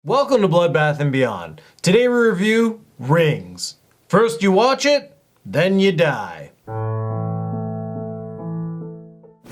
Welcome to Bloodbath and Beyond. Today we review Rings. First you watch it, then you die.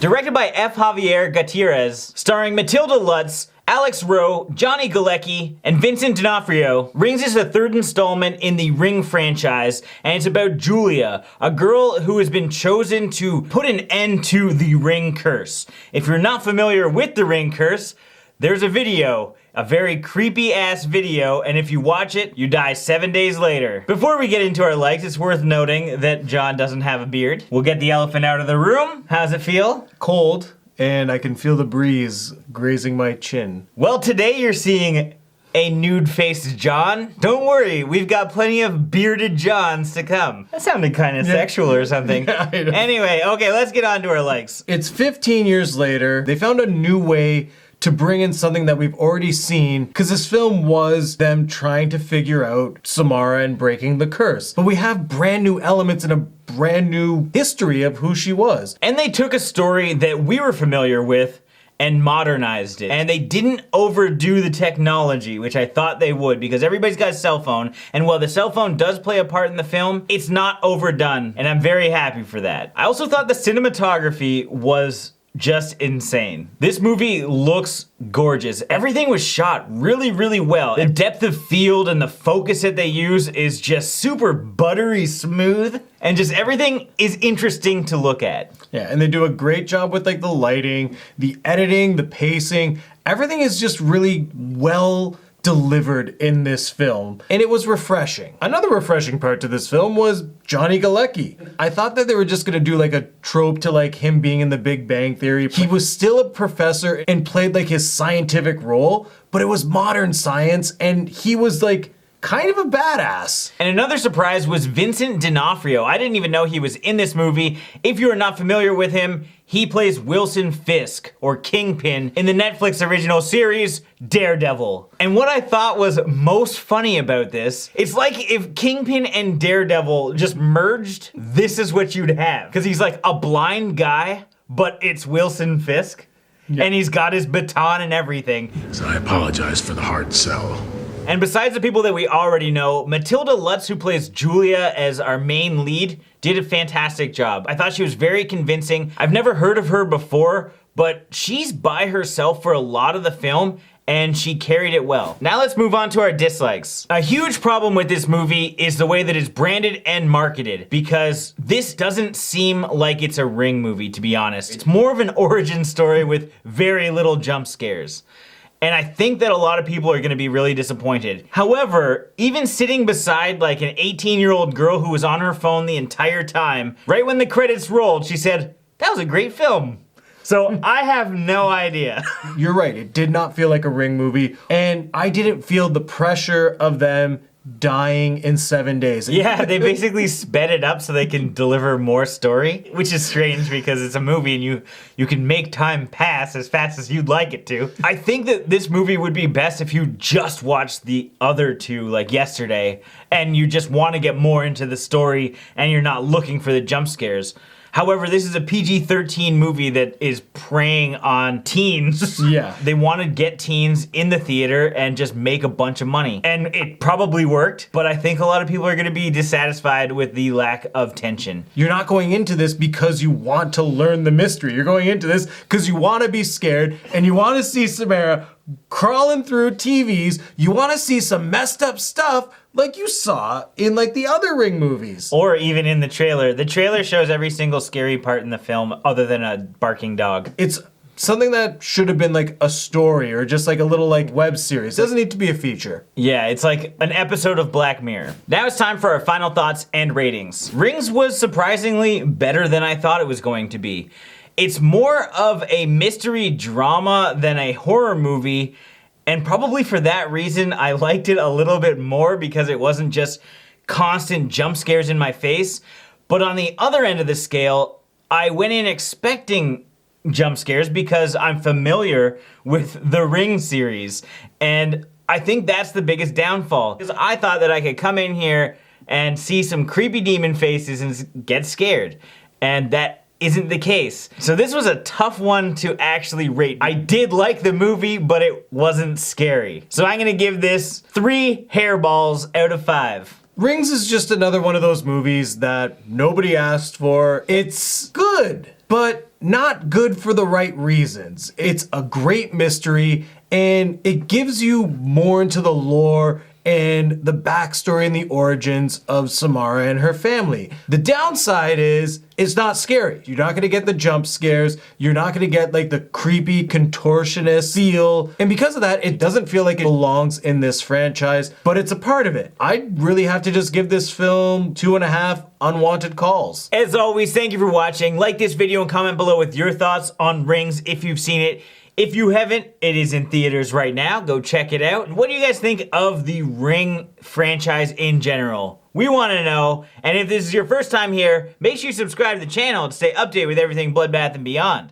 Directed by Javier Gutiérrez, starring Matilda Lutz, Alex Rowe, Johnny Galecki, and Vincent D'Onofrio, Rings is the third installment in the Ring franchise, and it's about Julia, a girl who has been chosen to put an end to the Ring curse. If you're not familiar with the Ring curse, there's a video, a very creepy ass video, and if you watch it, you die 7 days later. Before we get into our likes, it's worth noting that John doesn't have a beard. We'll get the elephant out of the room. How's it feel? Cold, and I can feel the breeze grazing my chin. Well, today you're seeing a nude-faced John. Don't worry, we've got plenty of bearded Johns to come. That sounded kind of sexual or something. Yeah, I know. Anyway, okay, let's get on to our likes. It's 15 years later. They found a new way to bring in something that we've already seen, because this film was them trying to figure out Samara and breaking the curse. But we have brand new elements and a brand new history of who she was. And they took a story that we were familiar with and modernized it. And they didn't overdo the technology, which I thought they would, because everybody's got a cell phone, and while the cell phone does play a part in the film, it's not overdone, and I'm very happy for that. I also thought the cinematography was just insane. This movie looks gorgeous. Everything was shot really, really well. The depth of field and the focus that they use is just super buttery smooth, and just everything is interesting to look at. Yeah, and they do a great job with like the lighting, the editing, the pacing. Everything is just really well delivered in this film, and it was refreshing. Another refreshing part to this film was Johnny Galecki. I thought that they were just gonna do like a trope to like him being in the Big Bang Theory. He was still a professor and played like his scientific role, but it was modern science, and he was like kind of a badass. And another surprise was Vincent D'Onofrio. I didn't even know he was in this movie. If you are not familiar with him, he plays Wilson Fisk, or Kingpin, in the Netflix original series, Daredevil. And what I thought was most funny about this, it's like if Kingpin and Daredevil just merged, this is what you'd have. Because he's like a blind guy, but it's Wilson Fisk. Yeah. And he's got his baton and everything. So I apologize for the hard sell. And besides the people that we already know, Matilda Lutz, who plays Julia as our main lead, did a fantastic job. I thought she was very convincing. I've never heard of her before, but she's by herself for a lot of the film, and she carried it well. Now let's move on to our dislikes. A huge problem with this movie is the way that it's branded and marketed, because this doesn't seem like it's a Ring movie, to be honest. It's more of an origin story with very little jump scares. And I think that a lot of people are gonna be really disappointed. However, even sitting beside like an 18-year-old girl who was on her phone the entire time, right when the credits rolled, she said, "That was a great film." So I have no idea. You're right, it did not feel like a Ring movie, and I didn't feel the pressure of them dying in 7 days. Yeah, they basically sped it up so they can deliver more story, which is strange because it's a movie and you can make time pass as fast as you'd like it to. I think that this movie would be best if you just watched the other two like yesterday and you just want to get more into the story and you're not looking for the jump scares. However, this is a PG-13 movie that is preying on teens. Yeah. They want to get teens in the theater and just make a bunch of money. And it probably worked, but I think a lot of people are gonna be dissatisfied with the lack of tension. You're not going into this because you want to learn the mystery. You're going into this because you want to be scared and you want to see Samara crawling through TVs. You want to see some messed up stuff like you saw in like the other Ring movies. Or even in the trailer. The trailer shows every single scary part in the film other than a barking dog. It's something that should have been like a story or just like a little like web series. It doesn't need to be a feature. Yeah, it's like an episode of Black Mirror. Now it's time for our final thoughts and ratings. Rings was surprisingly better than I thought it was going to be. It's more of a mystery drama than a horror movie, and probably for that reason, I liked it a little bit more because it wasn't just constant jump scares in my face. But on the other end of the scale, I went in expecting jump scares because I'm familiar with the Ring series. And I think that's the biggest downfall. Because I thought that I could come in here and see some creepy demon faces and get scared. And that isn't the case. So this was a tough one to actually rate. I did like the movie, but it wasn't scary. So I'm gonna give this 3 hairballs out of 5. Rings is just another one of those movies that nobody asked for. It's good, but not good for the right reasons. It's a great mystery, and it gives you more into the lore and the backstory and the origins of Samara and her family. The downside is it's not scary. You're not gonna get the jump scares. You're not gonna get like the creepy contortionist feel. And because of that, it doesn't feel like it belongs in this franchise, but it's a part of it. I really have to just give this film 2.5 unwanted calls. As always, thank you for watching. Like this video and comment below with your thoughts on Rings if you've seen it. If you haven't, it is in theaters right now. Go check it out. What do you guys think of the Ring franchise in general? We want to know. And if this is your first time here, make sure you subscribe to the channel to stay updated with everything Bloodbath and beyond.